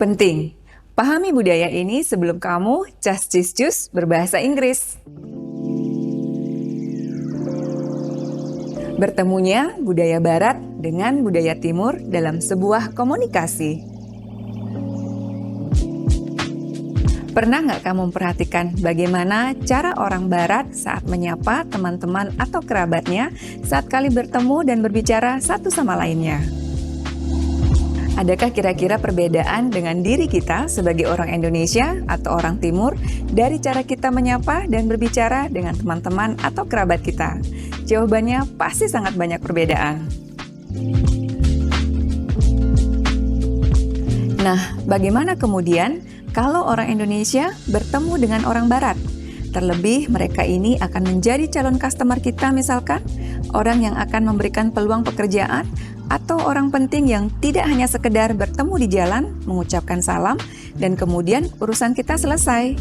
Penting, pahami budaya ini sebelum kamu cus berbahasa Inggris. Bertemunya budaya Barat dengan budaya Timur dalam sebuah komunikasi. Pernah nggak kamu memperhatikan bagaimana cara orang Barat saat menyapa teman-teman atau kerabatnya saat kali bertemu dan berbicara satu sama lainnya? Adakah kira-kira perbedaan dengan diri kita sebagai orang Indonesia atau orang Timur dari cara kita menyapa dan berbicara dengan teman-teman atau kerabat kita? Jawabannya pasti sangat banyak perbedaan. Nah, bagaimana kemudian kalau orang Indonesia bertemu dengan orang Barat? Terlebih mereka ini akan menjadi calon customer kita misalkan, orang yang akan memberikan peluang pekerjaan, atau orang penting yang tidak hanya sekedar bertemu di jalan, mengucapkan salam, dan kemudian urusan kita selesai.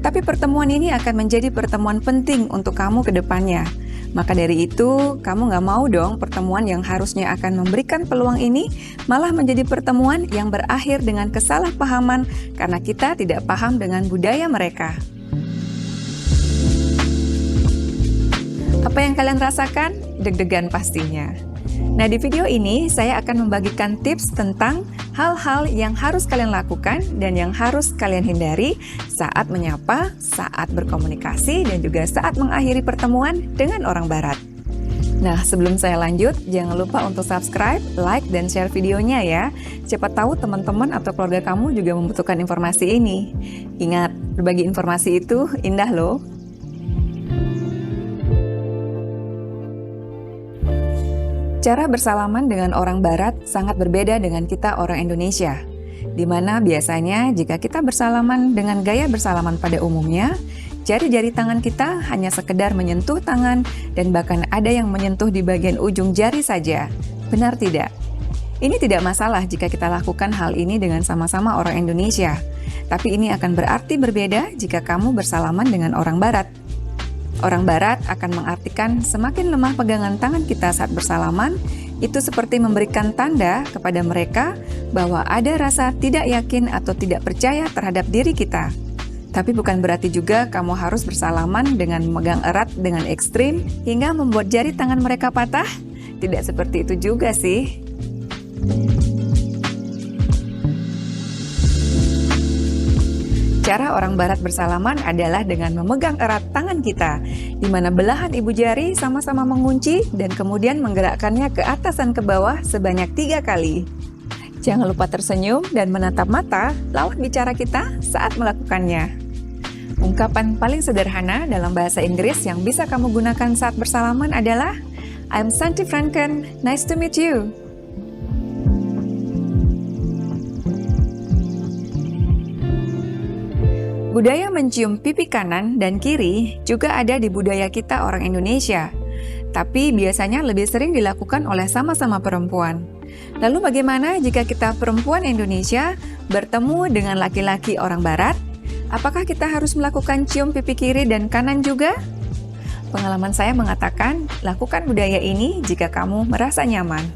Tapi pertemuan ini akan menjadi pertemuan penting untuk kamu ke depannya. Maka dari itu, kamu nggak mau dong pertemuan yang harusnya akan memberikan peluang ini malah menjadi pertemuan yang berakhir dengan kesalahpahaman karena kita tidak paham dengan budaya mereka. Apa yang kalian rasakan? Deg-degan pastinya. Nah, di video ini saya akan membagikan tips tentang hal-hal yang harus kalian lakukan dan yang harus kalian hindari saat menyapa, saat berkomunikasi, dan juga saat mengakhiri pertemuan dengan orang Barat. Nah, sebelum saya lanjut, jangan lupa untuk subscribe, like, dan share videonya ya. Siapa tahu teman-teman atau keluarga kamu juga membutuhkan informasi ini. Ingat, berbagi informasi itu indah loh. Cara bersalaman dengan orang Barat sangat berbeda dengan kita orang Indonesia, di mana biasanya jika kita bersalaman dengan gaya bersalaman pada umumnya, jari-jari tangan kita hanya sekedar menyentuh tangan dan bahkan ada yang menyentuh di bagian ujung jari saja. Benar tidak? Ini tidak masalah jika kita lakukan hal ini dengan sama-sama orang Indonesia, tapi ini akan berarti berbeda jika kamu bersalaman dengan orang Barat. Orang Barat akan mengartikan semakin lemah pegangan tangan kita saat bersalaman, itu seperti memberikan tanda kepada mereka bahwa ada rasa tidak yakin atau tidak percaya terhadap diri kita. Tapi bukan berarti juga kamu harus bersalaman dengan memegang erat dengan ekstrim hingga membuat jari tangan mereka patah. Tidak seperti itu juga sih. Cara orang Barat bersalaman adalah dengan memegang erat tangan kita, di mana belahan ibu jari sama-sama mengunci dan kemudian menggerakkannya ke atas dan ke bawah sebanyak 3 kali. Jangan lupa tersenyum dan menatap mata lawan bicara kita saat melakukannya. Ungkapan paling sederhana dalam bahasa Inggris yang bisa kamu gunakan saat bersalaman adalah I'm Santi Franken, nice to meet you. Budaya mencium pipi kanan dan kiri juga ada di budaya kita orang Indonesia, tapi biasanya lebih sering dilakukan oleh sama-sama perempuan. Lalu bagaimana jika kita perempuan Indonesia bertemu dengan laki-laki orang Barat? Apakah kita harus melakukan cium pipi kiri dan kanan juga? Pengalaman saya mengatakan, lakukan budaya ini jika kamu merasa nyaman.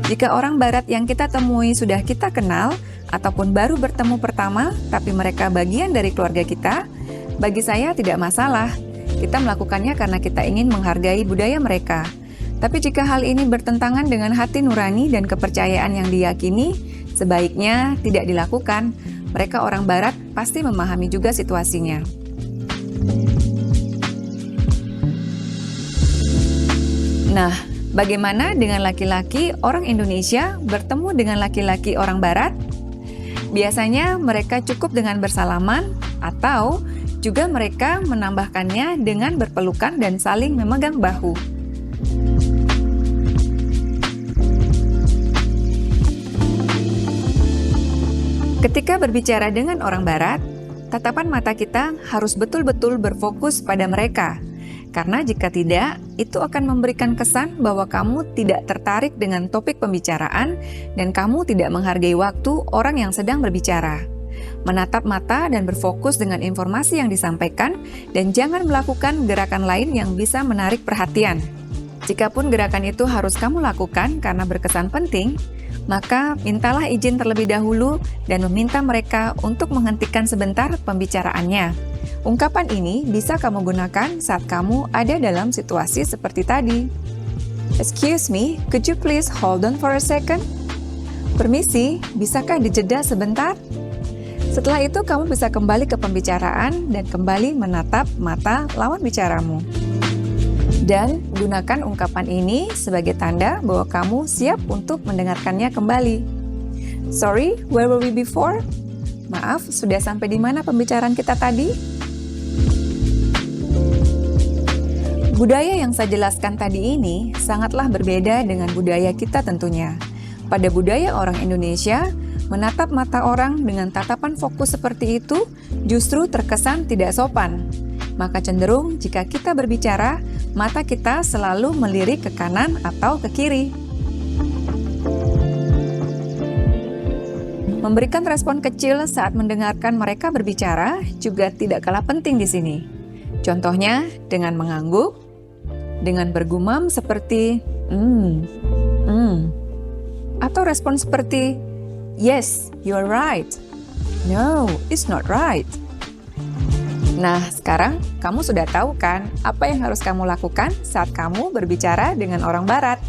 Jika orang Barat yang kita temui sudah kita kenal, ataupun baru bertemu pertama, tapi mereka bagian dari keluarga kita, bagi saya tidak masalah. Kita melakukannya karena kita ingin menghargai budaya mereka. Tapi jika hal ini bertentangan dengan hati nurani dan kepercayaan yang diyakini, sebaiknya tidak dilakukan. Mereka orang Barat pasti memahami juga situasinya. Nah, bagaimana dengan laki-laki orang Indonesia bertemu dengan laki-laki orang Barat? Biasanya mereka cukup dengan bersalaman atau juga mereka menambahkannya dengan berpelukan dan saling memegang bahu. Ketika berbicara dengan orang Barat, tatapan mata kita harus betul-betul berfokus pada mereka. Karena jika tidak, itu akan memberikan kesan bahwa kamu tidak tertarik dengan topik pembicaraan dan kamu tidak menghargai waktu orang yang sedang berbicara. Menatap mata dan berfokus dengan informasi yang disampaikan dan jangan melakukan gerakan lain yang bisa menarik perhatian. Jikapun gerakan itu harus kamu lakukan karena berkesan penting, Maka mintalah izin terlebih dahulu dan meminta mereka untuk menghentikan sebentar pembicaraannya. Ungkapan ini bisa kamu gunakan saat kamu ada dalam situasi seperti tadi. Excuse me, could you please hold on for a second? Permisi, bisakah dijeda sebentar? Setelah itu kamu bisa kembali ke pembicaraan dan kembali menatap mata lawan bicaramu. Dan gunakan ungkapan ini sebagai tanda bahwa kamu siap untuk mendengarkannya kembali. Sorry, where were we before? Maaf, sudah sampai di mana pembicaraan kita tadi? Budaya yang saya jelaskan tadi ini sangatlah berbeda dengan budaya kita tentunya. Pada budaya orang Indonesia, menatap mata orang dengan tatapan fokus seperti itu justru terkesan tidak sopan. Maka cenderung jika kita berbicara, mata kita selalu melirik ke kanan atau ke kiri. Memberikan respon kecil saat mendengarkan mereka berbicara juga tidak kalah penting di sini. Contohnya dengan mengangguk, dengan bergumam seperti atau respon seperti yes, you're right. No, it's not right. Nah, sekarang kamu sudah tahu kan apa yang harus kamu lakukan saat kamu berbicara dengan orang barat.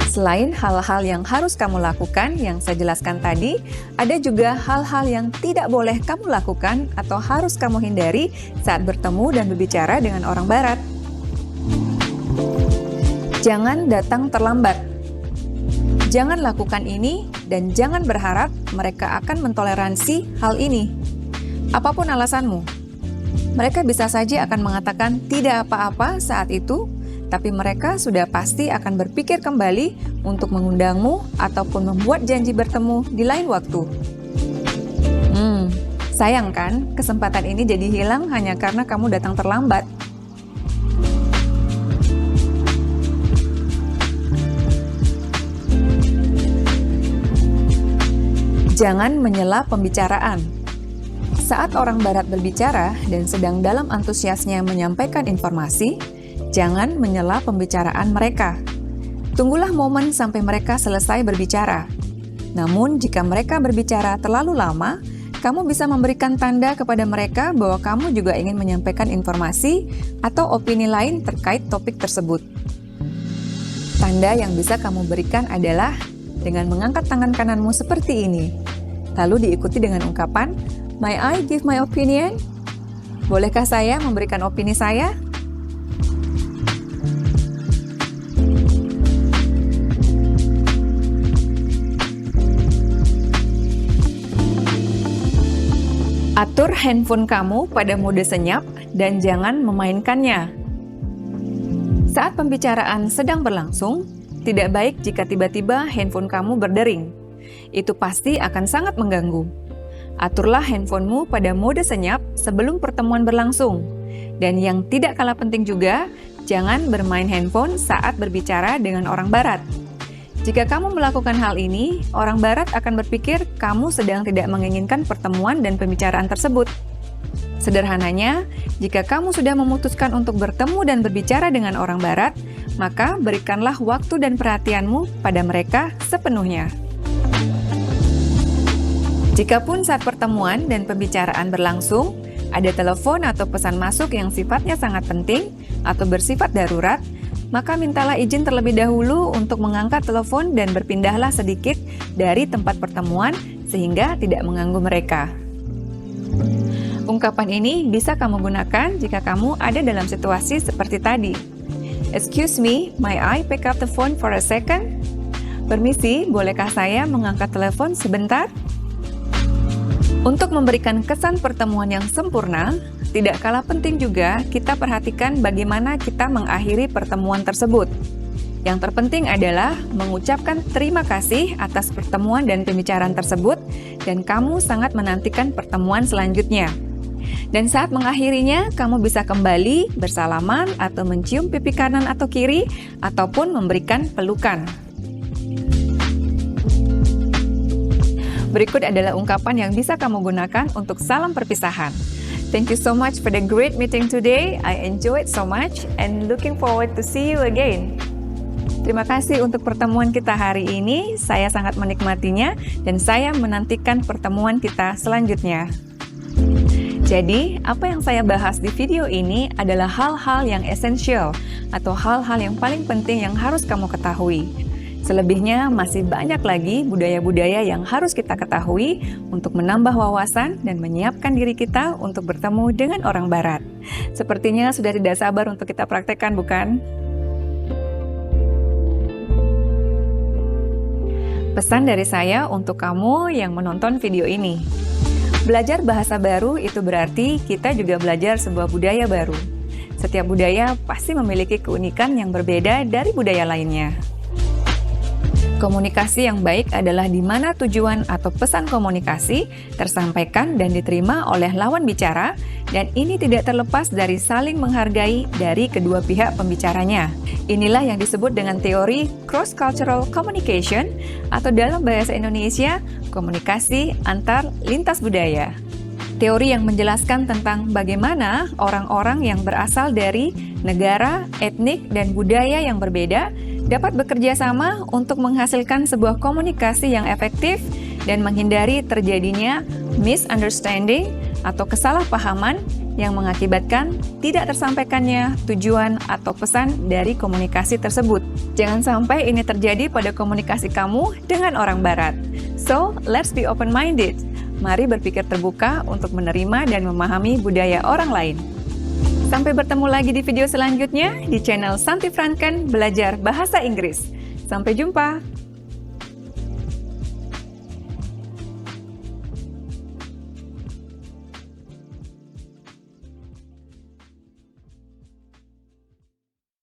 Selain hal-hal yang harus kamu lakukan yang saya jelaskan tadi, ada juga hal-hal yang tidak boleh kamu lakukan atau harus kamu hindari saat bertemu dan berbicara dengan orang barat. Jangan datang terlambat. Jangan lakukan ini dan jangan berharap mereka akan mentoleransi hal ini. Apapun alasanmu, mereka bisa saja akan mengatakan tidak apa-apa saat itu, tapi mereka sudah pasti akan berpikir kembali untuk mengundangmu ataupun membuat janji bertemu di lain waktu. Sayang kan, kesempatan ini jadi hilang hanya karena kamu datang terlambat. Jangan menyela pembicaraan. Saat orang barat berbicara dan sedang dalam antusiasnya menyampaikan informasi, jangan menyela pembicaraan mereka. Tunggulah momen sampai mereka selesai berbicara. Namun, jika mereka berbicara terlalu lama, kamu bisa memberikan tanda kepada mereka bahwa kamu juga ingin menyampaikan informasi atau opini lain terkait topik tersebut. Tanda yang bisa kamu berikan adalah dengan mengangkat tangan kananmu seperti ini. Lalu diikuti dengan ungkapan, "May I give my opinion?" Bolehkah saya memberikan opini saya? Atur handphone kamu pada mode senyap dan jangan memainkannya. Saat pembicaraan sedang berlangsung, tidak baik jika tiba-tiba handphone kamu berdering. Itu pasti akan sangat mengganggu. Aturlah handphonemu pada mode senyap sebelum pertemuan berlangsung. Dan yang tidak kalah penting juga, jangan bermain handphone saat berbicara dengan orang barat. Jika kamu melakukan hal ini, orang barat akan berpikir kamu sedang tidak menginginkan pertemuan dan pembicaraan tersebut. Sederhananya, jika kamu sudah memutuskan untuk bertemu dan berbicara dengan orang barat, maka berikanlah waktu dan perhatianmu pada mereka sepenuhnya. Jikapun saat pertemuan dan pembicaraan berlangsung, ada telepon atau pesan masuk yang sifatnya sangat penting atau bersifat darurat, maka mintalah izin terlebih dahulu untuk mengangkat telepon dan berpindahlah sedikit dari tempat pertemuan sehingga tidak mengganggu mereka. Ungkapan ini bisa kamu gunakan jika kamu ada dalam situasi seperti tadi. Excuse me, may I pick up the phone for a second? Permisi, bolehkah saya mengangkat telepon sebentar? Untuk memberikan kesan pertemuan yang sempurna, tidak kalah penting juga kita perhatikan bagaimana kita mengakhiri pertemuan tersebut. Yang terpenting adalah mengucapkan terima kasih atas pertemuan dan pembicaraan tersebut dan kamu sangat menantikan pertemuan selanjutnya. Dan saat mengakhirinya, kamu bisa kembali bersalaman atau mencium pipi kanan atau kiri ataupun memberikan pelukan. Berikut adalah ungkapan yang bisa kamu gunakan untuk salam perpisahan. Thank you so much for the great meeting today. I enjoyed so much and looking forward to see you again. Terima kasih untuk pertemuan kita hari ini. Saya sangat menikmatinya dan saya menantikan pertemuan kita selanjutnya. Jadi, apa yang saya bahas di video ini adalah hal-hal yang esensial atau hal-hal yang paling penting yang harus kamu ketahui. Selebihnya masih banyak lagi budaya-budaya yang harus kita ketahui untuk menambah wawasan dan menyiapkan diri kita untuk bertemu dengan orang Barat. Sepertinya sudah tidak sabar untuk kita praktekkan, bukan? Pesan dari saya untuk kamu yang menonton video ini. Belajar bahasa baru itu berarti kita juga belajar sebuah budaya baru. Setiap budaya pasti memiliki keunikan yang berbeda dari budaya lainnya. Komunikasi yang baik adalah di mana tujuan atau pesan komunikasi tersampaikan dan diterima oleh lawan bicara, dan ini tidak terlepas dari saling menghargai dari kedua pihak pembicaranya. Inilah yang disebut dengan teori cross-cultural communication, atau dalam bahasa Indonesia, komunikasi antar lintas budaya. Teori yang menjelaskan tentang bagaimana orang-orang yang berasal dari negara, etnik, dan budaya yang berbeda dapat bekerja sama untuk menghasilkan sebuah komunikasi yang efektif dan menghindari terjadinya misunderstanding atau kesalahpahaman yang mengakibatkan tidak tersampaikannya tujuan atau pesan dari komunikasi tersebut. Jangan sampai ini terjadi pada komunikasi kamu dengan orang Barat. So, let's be open-minded. Mari berpikir terbuka untuk menerima dan memahami budaya orang lain. Sampai bertemu lagi di video selanjutnya di channel Santi Franken Belajar Bahasa Inggris. Sampai jumpa!